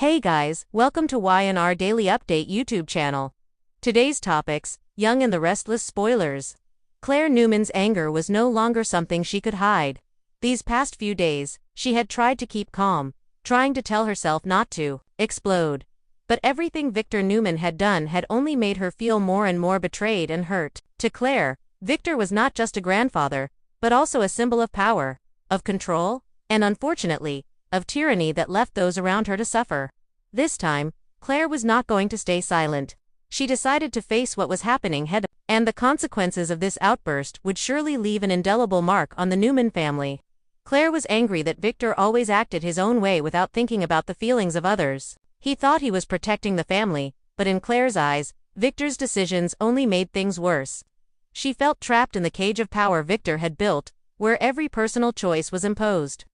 Hey guys, welcome to Y&R Daily Update YouTube channel. Today's topics, Young and the Restless spoilers. Claire Newman's anger was no longer something she could hide. These past few days, she had tried to keep calm, trying to tell herself not to explode. But everything Victor Newman had done had only made her feel more and more betrayed and hurt. To Claire, Victor was not just a grandfather, but also a symbol of power, of control, and unfortunately, of tyranny that left those around her to suffer. This time, Claire was not going to stay silent. She decided to face what was happening head on, and the consequences of this outburst would surely leave an indelible mark on the Newman family. Claire was angry that Victor always acted his own way without thinking about the feelings of others. He thought he was protecting the family, but in Claire's eyes, Victor's decisions only made things worse. She felt trapped in the cage of power Victor had built, where every personal choice was imposed.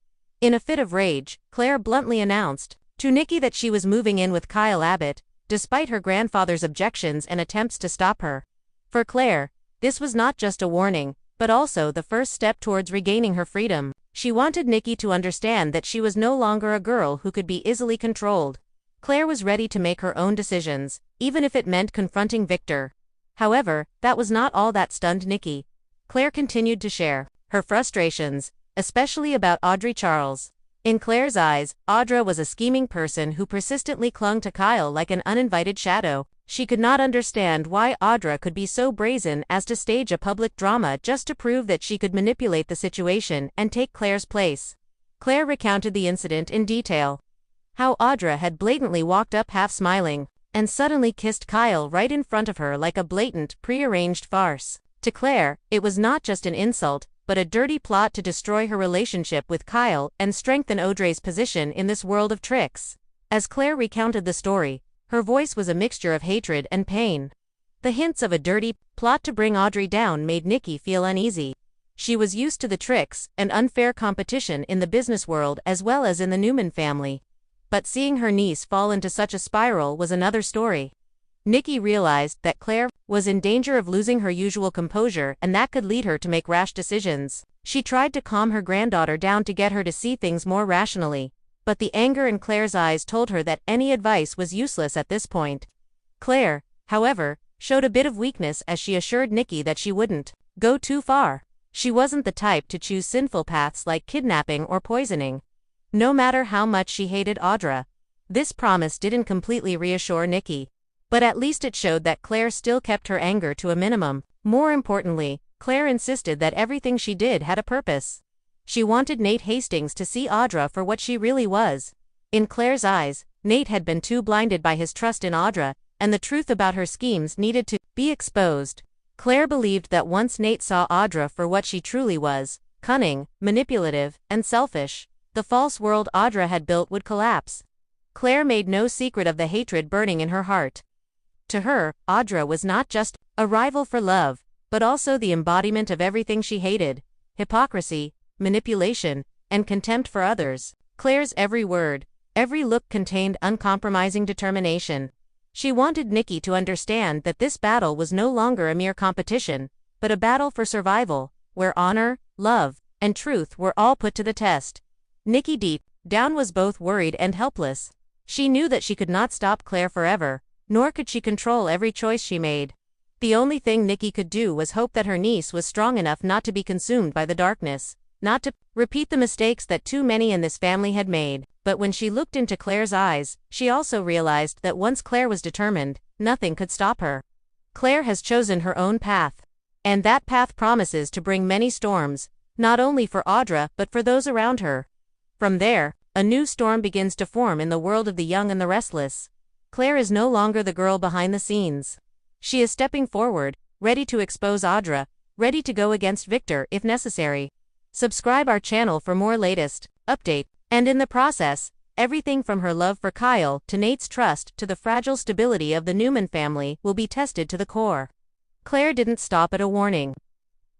In a fit of rage, Claire bluntly announced to Nikki that she was moving in with Kyle Abbott, despite her grandfather's objections and attempts to stop her. For Claire, this was not just a warning, but also the first step towards regaining her freedom. She wanted Nikki to understand that she was no longer a girl who could be easily controlled. Claire was ready to make her own decisions, even if it meant confronting Victor. However, that was not all that stunned Nikki. Claire continued to share her frustrations, especially about Audrey Charles. In Claire's eyes, Audra was a scheming person who persistently clung to Kyle like an uninvited shadow. She could not understand why Audra could be so brazen as to stage a public drama just to prove that she could manipulate the situation and take Claire's place. Claire recounted the incident in detail. How Audra had blatantly walked up half smiling, and suddenly kissed Kyle right in front of her like a blatant, prearranged farce. To Claire, it was not just an insult, but a dirty plot to destroy her relationship with Kyle and strengthen Audrey's position in this world of tricks. As Claire recounted the story, her voice was a mixture of hatred and pain. The hints of a dirty plot to bring Audrey down made Nikki feel uneasy. She was used to the tricks and unfair competition in the business world as well as in the Newman family. But seeing her niece fall into such a spiral was another story. Nikki realized that Claire was in danger of losing her usual composure and that could lead her to make rash decisions. She tried to calm her granddaughter down to get her to see things more rationally, but the anger in Claire's eyes told her that any advice was useless at this point. Claire, however, showed a bit of weakness as she assured Nikki that she wouldn't go too far. She wasn't the type to choose sinful paths like kidnapping or poisoning. No matter how much she hated Audra, this promise didn't completely reassure Nikki. But at least it showed that Claire still kept her anger to a minimum. More importantly, Claire insisted that everything she did had a purpose. She wanted Nate Hastings to see Audra for what she really was. In Claire's eyes, Nate had been too blinded by his trust in Audra, and the truth about her schemes needed to be exposed. Claire believed that once Nate saw Audra for what she truly was, cunning, manipulative, and selfish, the false world Audra had built would collapse. Claire made no secret of the hatred burning in her heart. To her, Audra was not just a rival for love, but also the embodiment of everything she hated: hypocrisy, manipulation, and contempt for others. Claire's every word, every look contained uncompromising determination. She wanted Nikki to understand that this battle was no longer a mere competition, but a battle for survival, where honor, love, and truth were all put to the test. Nikki deep down was both worried and helpless. She knew that she could not stop Claire forever, nor could she control every choice she made. The only thing Nikki could do was hope that her niece was strong enough not to be consumed by the darkness, not to repeat the mistakes that too many in this family had made. But when she looked into Claire's eyes, she also realized that once Claire was determined, nothing could stop her. Claire has chosen her own path. And that path promises to bring many storms, not only for Audra but for those around her. From there, a new storm begins to form in the world of the young and the restless. Claire is no longer the girl behind the scenes. She is stepping forward, ready to expose Audra, ready to go against Victor if necessary. Subscribe our channel for more latest update, and in the process, everything from her love for Kyle to Nate's trust to the fragile stability of the Newman family will be tested to the core. Claire didn't stop at a warning.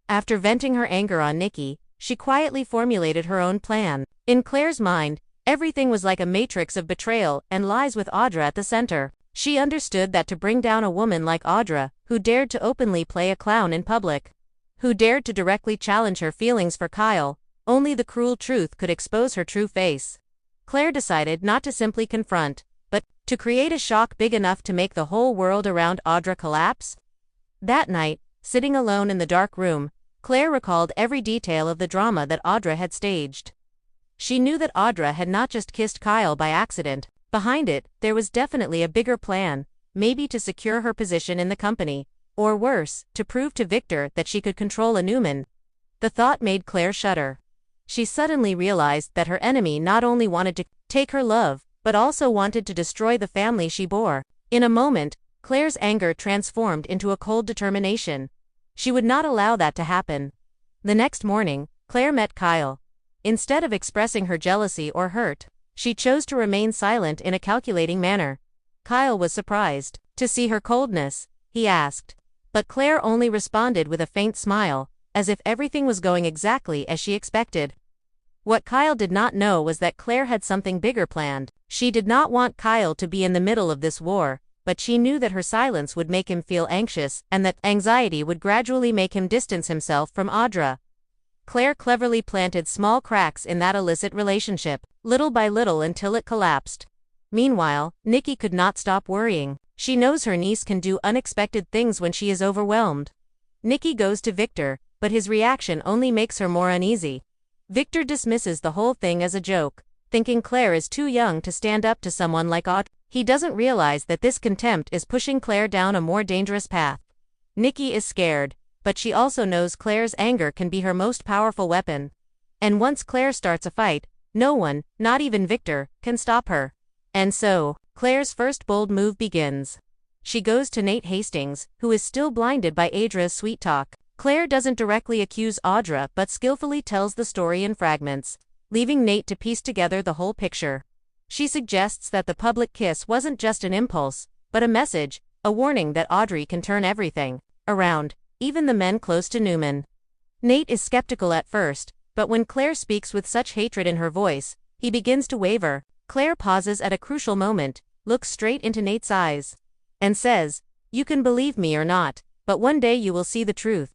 After venting her anger on Nikki, she quietly formulated her own plan. In Claire's mind, everything was like a matrix of betrayal and lies with Audra at the center. She understood that to bring down a woman like Audra, who dared to openly play a clown in public, who dared to directly challenge her feelings for Kyle, only the cruel truth could expose her true face. Claire decided not to simply confront, To create a shock big enough to make the whole world around Audra collapse? That night, sitting alone in the dark room, Claire recalled every detail of the drama that Audra had staged. She knew that Audra had not just kissed Kyle by accident. Behind it, there was definitely a bigger plan, maybe to secure her position in the company, or worse, to prove to Victor that she could control a Newman. The thought made Claire shudder. She suddenly realized that her enemy not only wanted to take her love, but also wanted to destroy the family she bore. In a moment, Claire's anger transformed into a cold determination. She would not allow that to happen. The next morning, Claire met Kyle. Instead of expressing her jealousy or hurt, she chose to remain silent in a calculating manner. Kyle was surprised to see her coldness. He asked. But Claire only responded with a faint smile, as if everything was going exactly as she expected. What Kyle did not know was that Claire had something bigger planned. She did not want Kyle to be in the middle of this war, but she knew that her silence would make him feel anxious and that anxiety would gradually make him distance himself from Audra. Claire cleverly planted small cracks in that illicit relationship, little by little until it collapsed. Meanwhile, Nikki could not stop worrying. She knows her niece can do unexpected things when she is overwhelmed. Nikki goes to Victor, but his reaction only makes her more uneasy. Victor dismisses the whole thing as a joke, thinking Claire is too young to stand up to someone like Audra. He doesn't realize that this contempt is pushing Claire down a more dangerous path. Nikki is scared, but she also knows Claire's anger can be her most powerful weapon. And once Claire starts a fight, no one, not even Victor, can stop her. And so, Claire's first bold move begins. She goes to Nate Hastings, who is still blinded by Adra's sweet talk. Claire doesn't directly accuse Audra but skillfully tells the story in fragments, leaving Nate to piece together the whole picture. She suggests that the public kiss wasn't just an impulse, but a message, a warning that Audrey can turn everything around, even the men close to Newman. Nate is skeptical at first, but when Claire speaks with such hatred in her voice, he begins to waver. Claire pauses at a crucial moment, looks straight into Nate's eyes, and says, "You can believe me or not, but one day you will see the truth.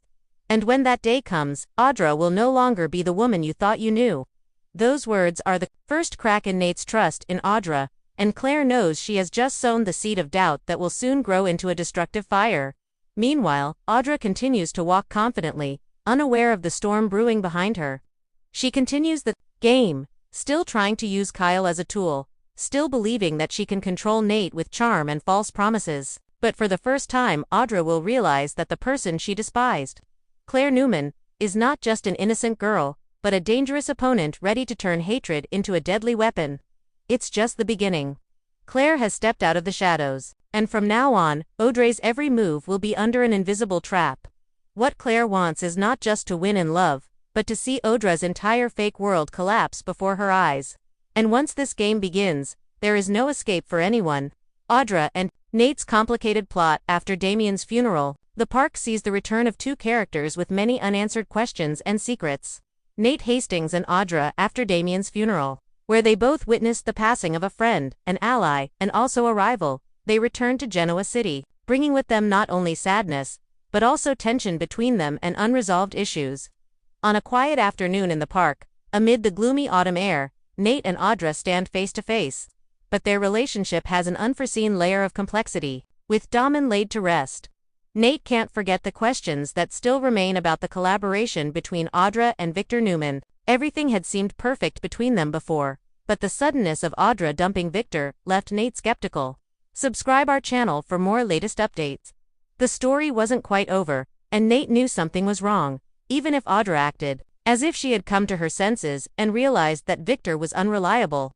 And when that day comes, Audra will no longer be the woman you thought you knew." Those words are the first crack in Nate's trust in Audra, and Claire knows she has just sown the seed of doubt that will soon grow into a destructive fire. Meanwhile, Audra continues to walk confidently, unaware of the storm brewing behind her. She continues the game, still trying to use Kyle as a tool, still believing that she can control Nate with charm and false promises. But for the first time, Audra will realize that the person she despised, Claire Newman, is not just an innocent girl, but a dangerous opponent ready to turn hatred into a deadly weapon. It's just the beginning. Claire has stepped out of the shadows, and from now on, Audrey's every move will be under an invisible trap. What Claire wants is not just to win in love, but to see Audra's entire fake world collapse before her eyes. And once this game begins, there is no escape for anyone. Audra and Nate's complicated plot after Damien's funeral. The park sees the return of two characters with many unanswered questions and secrets. Nate Hastings and Audra after Damien's funeral, where they both witnessed the passing of a friend, an ally, and also a rival. They returned to Genoa City, bringing with them not only sadness, but also tension between them and unresolved issues. On a quiet afternoon in the park, amid the gloomy autumn air, Nate and Audra stand face to face. But their relationship has an unforeseen layer of complexity. With Damen laid to rest, Nate can't forget the questions that still remain about the collaboration between Audra and Victor Newman. Everything had seemed perfect between them before, but the suddenness of Audra dumping Victor left Nate skeptical. Subscribe our channel for more latest updates. The story wasn't quite over, and Nate knew something was wrong, even if Audra acted as if she had come to her senses and realized that Victor was unreliable.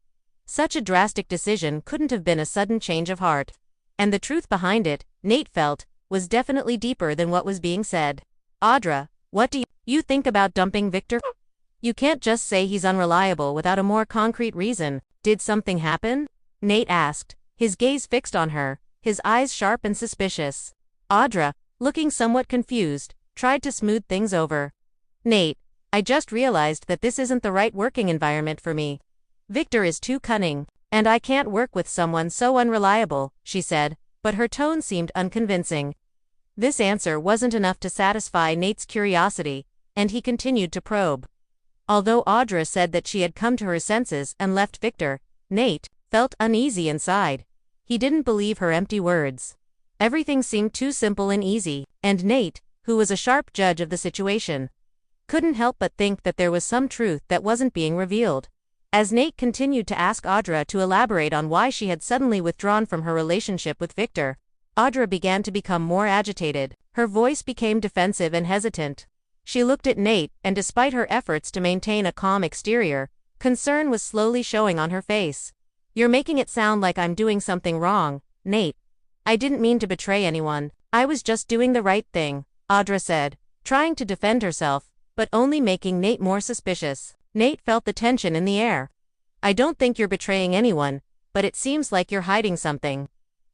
Such a drastic decision couldn't have been a sudden change of heart. And the truth behind it, Nate felt, was definitely deeper than what was being said. "Audra, what do you think about dumping Victor? You can't just say he's unreliable without a more concrete reason. Did something happen?" Nate asked, his gaze fixed on her, his eyes sharp and suspicious. Audra, looking somewhat confused, tried to smooth things over. "Nate, I just realized that this isn't the right working environment for me. Victor is too cunning, and I can't work with someone so unreliable," she said, but her tone seemed unconvincing. This answer wasn't enough to satisfy Nate's curiosity, and he continued to probe. Although Audra said that she had come to her senses and left Victor, Nate felt uneasy inside. He didn't believe her empty words. Everything seemed too simple and easy, and Nate, who was a sharp judge of the situation, couldn't help but think that there was some truth that wasn't being revealed. As Nate continued to ask Audra to elaborate on why she had suddenly withdrawn from her relationship with Victor, Audra began to become more agitated. Her voice became defensive and hesitant. She looked at Nate, and despite her efforts to maintain a calm exterior, concern was slowly showing on her face. "You're making it sound like I'm doing something wrong, Nate. I didn't mean to betray anyone. I was just doing the right thing," Audra said, trying to defend herself, but only making Nate more suspicious. Nate felt the tension in the air. "I don't think you're betraying anyone, but it seems like you're hiding something.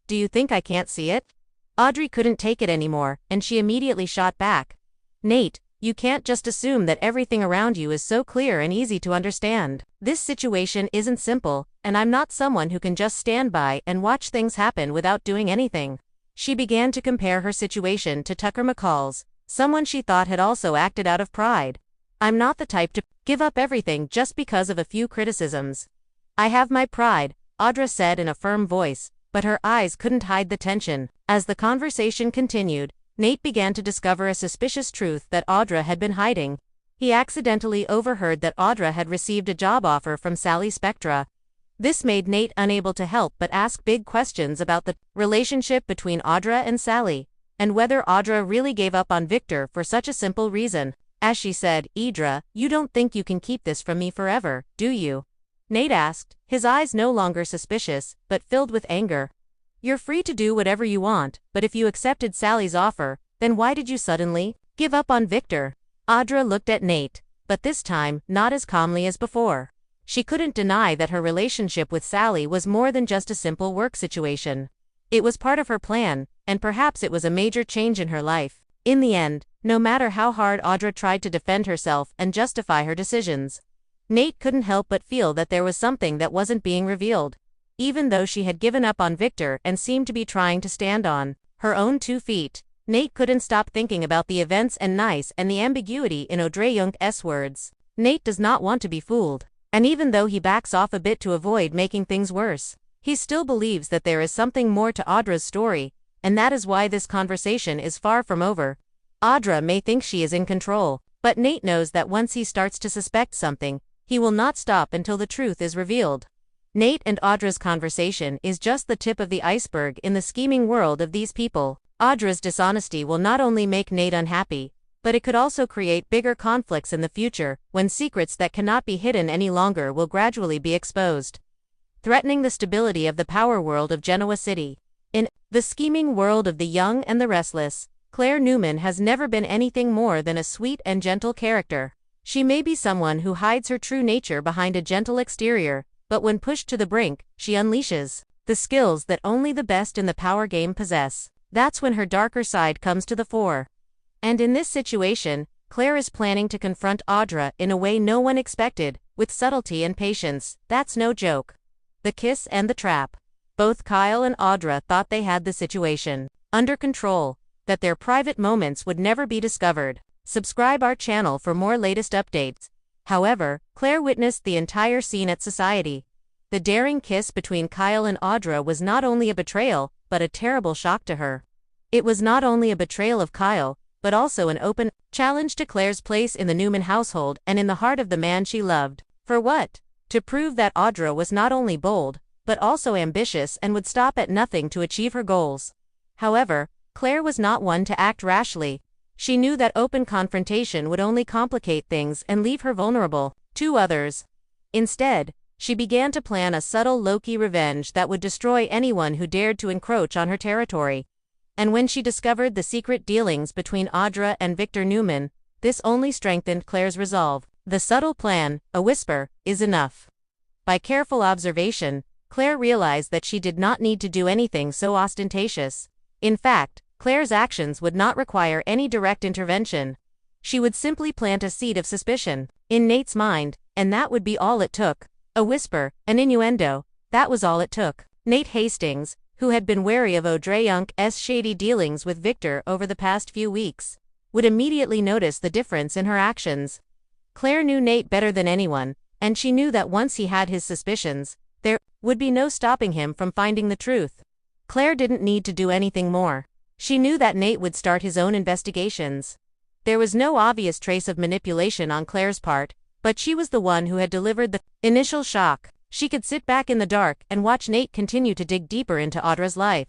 Do you think I can't see it?" Audrey couldn't take it anymore, and she immediately shot back. "Nate, you can't just assume that everything around you is so clear and easy to understand. This situation isn't simple, and I'm not someone who can just stand by and watch things happen without doing anything." She began to compare her situation to Tucker McCall's, someone she thought had also acted out of pride. "I'm not the type to give up everything just because of a few criticisms. I have my pride," Audra said in a firm voice, but her eyes couldn't hide the tension. As the conversation continued, Nate began to discover a suspicious truth that Audra had been hiding. He accidentally overheard that Audra had received a job offer from Sally Spectra. This made Nate unable to help but ask big questions about the relationship between Audra and Sally, and whether Audra really gave up on Victor for such a simple reason. As she said, "Audra, you don't think you can keep this from me forever, do you?" Nate asked, his eyes no longer suspicious, but filled with anger. "You're free to do whatever you want, but if you accepted Sally's offer, then why did you suddenly give up on Victor?" Audra looked at Nate, but this time, not as calmly as before. She couldn't deny that her relationship with Sally was more than just a simple work situation. It was part of her plan, and perhaps it was a major change in her life. In the end, no matter how hard Audra tried to defend herself and justify her decisions, Nate couldn't help but feel that there was something that wasn't being revealed. Even though she had given up on Victor and seemed to be trying to stand on her own 2 feet, Nate couldn't stop thinking about the events and the ambiguity in Audrey Young's words. Nate does not want to be fooled, and even though he backs off a bit to avoid making things worse, he still believes that there is something more to Audra's story, and that is why this conversation is far from over. Audra may think she is in control, but Nate knows that once he starts to suspect something, he will not stop until the truth is revealed. Nate and Audra's conversation is just the tip of the iceberg in the scheming world of these people. Audra's dishonesty will not only make Nate unhappy, but it could also create bigger conflicts in the future, when secrets that cannot be hidden any longer will gradually be exposed, threatening the stability of the power world of Genoa City. In the scheming world of the young and the restless, Claire Newman has never been anything more than a sweet and gentle character. She may be someone who hides her true nature behind a gentle exterior, but when pushed to the brink, she unleashes the skills that only the best in the power game possess. That's when her darker side comes to the fore. And in this situation, Claire is planning to confront Audra in a way no one expected, with subtlety and patience. That's no joke. The kiss and the trap. Both Kyle and Audra thought they had the situation under control, that their private moments would never be discovered. Subscribe our channel for more latest updates. However, Claire witnessed the entire scene at society. The daring kiss between Kyle and Audra was not only a betrayal, but a terrible shock to her. It was not only a betrayal of Kyle, but also an open challenge to Claire's place in the Newman household and in the heart of the man she loved. For what? To prove that Audra was not only bold, but also ambitious and would stop at nothing to achieve her goals. However, Claire was not one to act rashly. She knew that open confrontation would only complicate things and leave her vulnerable to others. Instead, she began to plan a subtle low-key revenge that would destroy anyone who dared to encroach on her territory. And when she discovered the secret dealings between Audra and Victor Newman, this only strengthened Claire's resolve. The subtle plan, a whisper, is enough. By careful observation, Claire realized that she did not need to do anything so ostentatious. In fact, Claire's actions would not require any direct intervention. She would simply plant a seed of suspicion in Nate's mind, and that would be all it took. A whisper, an innuendo, that was all it took. Nate Hastings, who had been wary of Audrey Young's shady dealings with Victor over the past few weeks, would immediately notice the difference in her actions. Claire knew Nate better than anyone, and she knew that once he had his suspicions, there would be no stopping him from finding the truth. Claire didn't need to do anything more. She knew that Nate would start his own investigations. There was no obvious trace of manipulation on Claire's part, but she was the one who had delivered the initial shock. She could sit back in the dark and watch Nate continue to dig deeper into Audra's life.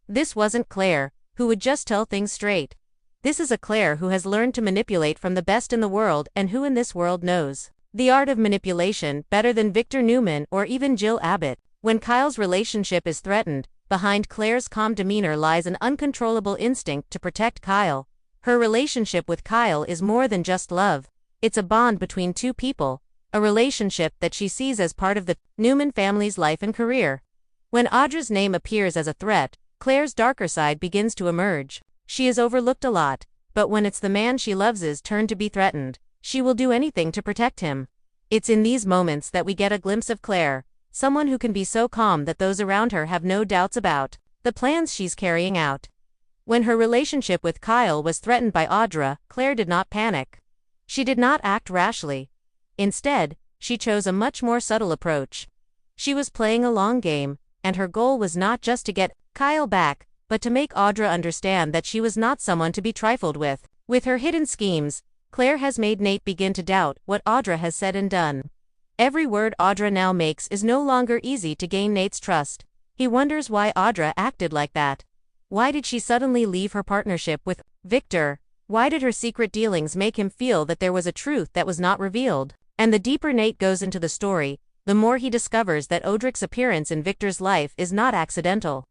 This wasn't Claire, who would just tell things straight. This is a Claire who has learned to manipulate from the best in the world and who in this world knows the art of manipulation better than Victor Newman or even Jill Abbott. When Kyle's relationship is threatened, behind Claire's calm demeanor lies an uncontrollable instinct to protect Kyle. Her relationship with Kyle is more than just love. It's a bond between two people, a relationship that she sees as part of the Newman family's life and career. When Audra's name appears as a threat, Claire's darker side begins to emerge. She is overlooked a lot, but when it's the man she loves' turn to be threatened, she will do anything to protect him. It's in these moments that we get a glimpse of Claire, someone who can be so calm that those around her have no doubts about the plans she's carrying out. When her relationship with Kyle was threatened by Audra, Claire did not panic. She did not act rashly. Instead, she chose a much more subtle approach. She was playing a long game, and her goal was not just to get Kyle back, but to make Audra understand that she was not someone to be trifled with. With her hidden schemes, Claire has made Nate begin to doubt what Audra has said and done. Every word Audra now makes is no longer easy to gain Nate's trust. He wonders why Audra acted like that. Why did she suddenly leave her partnership with Victor? Why did her secret dealings make him feel that there was a truth that was not revealed? And the deeper Nate goes into the story, the more he discovers that Audric's appearance in Victor's life is not accidental.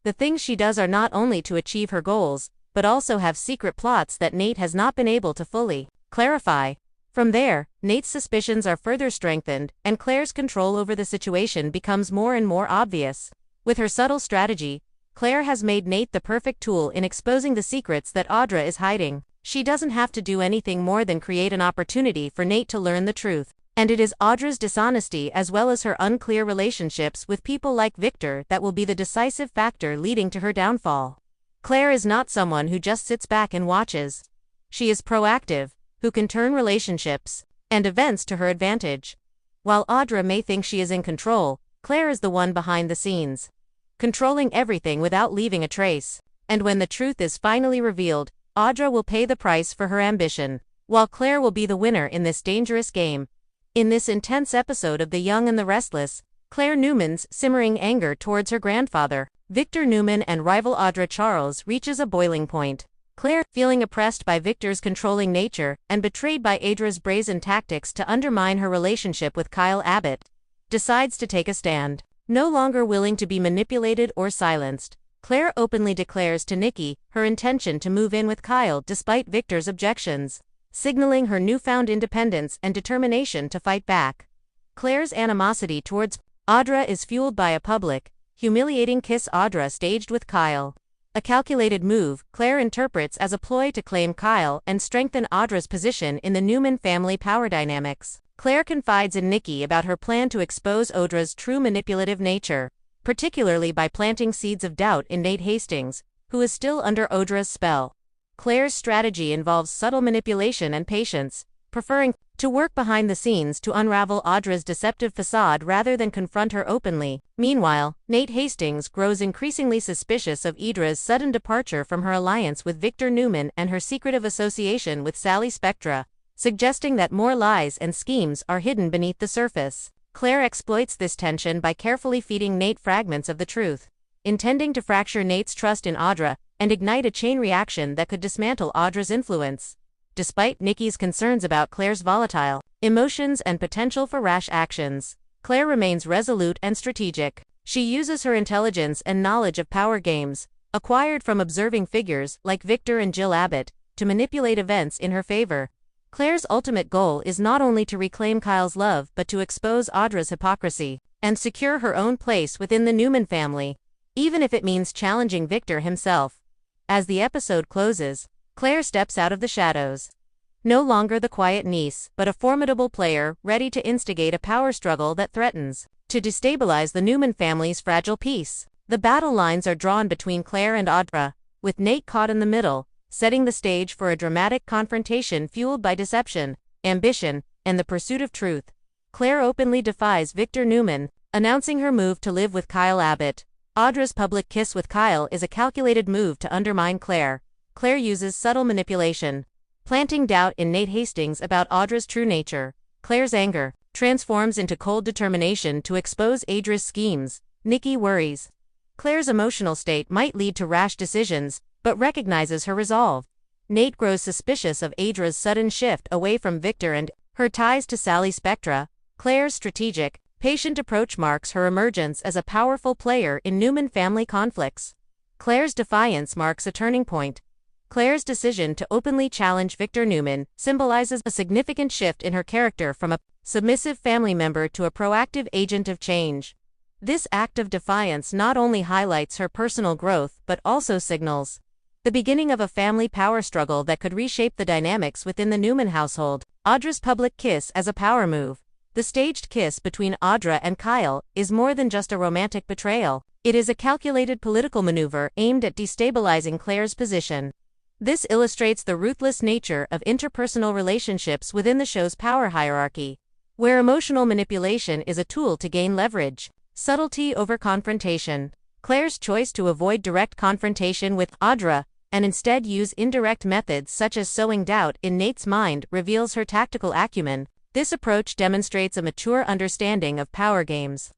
The things she does are not only to achieve her goals, but also have secret plots that Nate has not been able to fully clarify. From there, Nate's suspicions are further strengthened, and Claire's control over the situation becomes more and more obvious. With her subtle strategy, Claire has made Nate the perfect tool in exposing the secrets that Audra is hiding. She doesn't have to do anything more than create an opportunity for Nate to learn the truth. And it is Audra's dishonesty as well as her unclear relationships with people like Victor that will be the decisive factor leading to her downfall. Claire is not someone who just sits back and watches. She is proactive, who can turn relationships and events to her advantage. While Audra may think she is in control, Claire is the one behind the scenes, controlling everything without leaving a trace. And when the truth is finally revealed, Audra will pay the price for her ambition, while Claire will be the winner in this dangerous game. In this intense episode of The Young and the Restless, Claire Newman's simmering anger towards her grandfather, Victor Newman, and rival Audra Charles reaches a boiling point. Claire, feeling oppressed by Victor's controlling nature and betrayed by Audra's brazen tactics to undermine her relationship with Kyle Abbott, decides to take a stand. No longer willing to be manipulated or silenced, Claire openly declares to Nikki her intention to move in with Kyle despite Victor's objections, signaling her newfound independence and determination to fight back. Claire's animosity towards Audra is fueled by a public, humiliating kiss Audra staged with Kyle. A calculated move Claire interprets as a ploy to claim Kyle and strengthen Audra's position in the Newman family power dynamics. Claire confides in Nikki about her plan to expose Audra's true manipulative nature, particularly by planting seeds of doubt in Nate Hastings, who is still under Audra's spell. Claire's strategy involves subtle manipulation and patience, preferring to work behind the scenes to unravel Audra's deceptive facade rather than confront her openly. Meanwhile, Nate Hastings grows increasingly suspicious of Audra's sudden departure from her alliance with Victor Newman and her secretive association with Sally Spectra, suggesting that more lies and schemes are hidden beneath the surface. Claire exploits this tension by carefully feeding Nate fragments of the truth, intending to fracture Nate's trust in Audra and ignite a chain reaction that could dismantle Audra's influence. Despite Nikki's concerns about Claire's volatile emotions and potential for rash actions, Claire remains resolute and strategic. She uses her intelligence and knowledge of power games, acquired from observing figures like Victor and Jill Abbott, to manipulate events in her favor. Claire's ultimate goal is not only to reclaim Kyle's love but to expose Audra's hypocrisy and secure her own place within the Newman family, even if it means challenging Victor himself. As the episode closes, Claire steps out of the shadows. No longer the quiet niece, but a formidable player ready to instigate a power struggle that threatens to destabilize the Newman family's fragile peace. The battle lines are drawn between Claire and Audra, with Nate caught in the middle, setting the stage for a dramatic confrontation fueled by deception, ambition, and the pursuit of truth. Claire openly defies Victor Newman, announcing her move to live with Kyle Abbott. Audra's public kiss with Kyle is a calculated move to undermine Claire. Claire uses subtle manipulation, planting doubt in Nate Hastings about Audra's true nature. Claire's anger transforms into cold determination to expose Audra's schemes. Nikki worries. Claire's emotional state might lead to rash decisions, but recognizes her resolve. Nate grows suspicious of Audra's sudden shift away from Victor and her ties to Sally Spectra. Claire's strategic, patient approach marks her emergence as a powerful player in Newman family conflicts. Claire's defiance marks a turning point. Claire's decision to openly challenge Victor Newman symbolizes a significant shift in her character from a submissive family member to a proactive agent of change. This act of defiance not only highlights her personal growth but also signals the beginning of a family power struggle that could reshape the dynamics within the Newman household. Audra's public kiss as a power move. The staged kiss between Audra and Kyle is more than just a romantic betrayal. It is a calculated political maneuver aimed at destabilizing Claire's position. This illustrates the ruthless nature of interpersonal relationships within the show's power hierarchy, where emotional manipulation is a tool to gain leverage. Subtlety over confrontation. Claire's choice to avoid direct confrontation with Audra and instead use indirect methods such as sowing doubt in Nate's mind reveals her tactical acumen. This approach demonstrates a mature understanding of power games,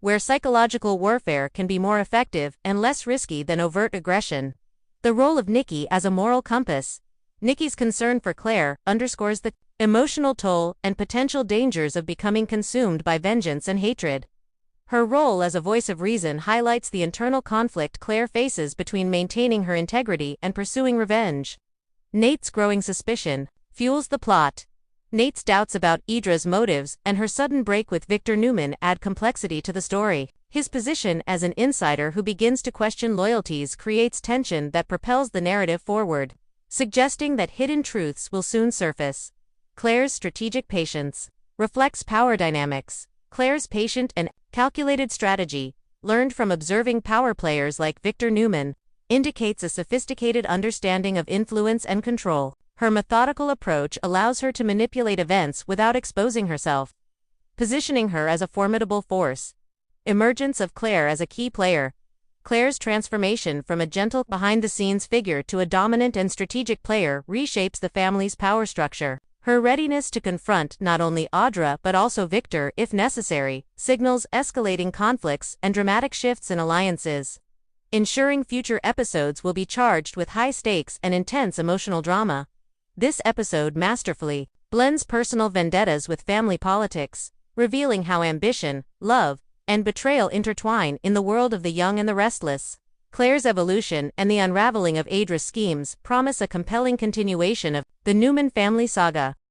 where psychological warfare can be more effective and less risky than overt aggression. The role of Nikki as a moral compass. Nikki's concern for Claire underscores the emotional toll and potential dangers of becoming consumed by vengeance and hatred. Her role as a voice of reason highlights the internal conflict Claire faces between maintaining her integrity and pursuing revenge. Nate's growing suspicion fuels the plot. Nate's doubts about Audra's motives and her sudden break with Victor Newman add complexity to the story. His position as an insider who begins to question loyalties creates tension that propels the narrative forward, suggesting that hidden truths will soon surface. Claire's strategic patience reflects power dynamics. Claire's patient and calculated strategy, learned from observing power players like Victor Newman, indicates a sophisticated understanding of influence and control. Her methodical approach allows her to manipulate events without exposing herself, positioning her as a formidable force. Emergence of Claire as a key player. Claire's transformation from a gentle, behind-the-scenes figure to a dominant and strategic player reshapes the family's power structure. Her readiness to confront not only Audra but also Victor, if necessary, signals escalating conflicts and dramatic shifts in alliances, ensuring future episodes will be charged with high stakes and intense emotional drama. This episode masterfully blends personal vendettas with family politics, revealing how ambition, love, and betrayal intertwine in the world of the young and the restless. Claire's evolution and the unraveling of Audra's schemes promise a compelling continuation of the Newman family saga.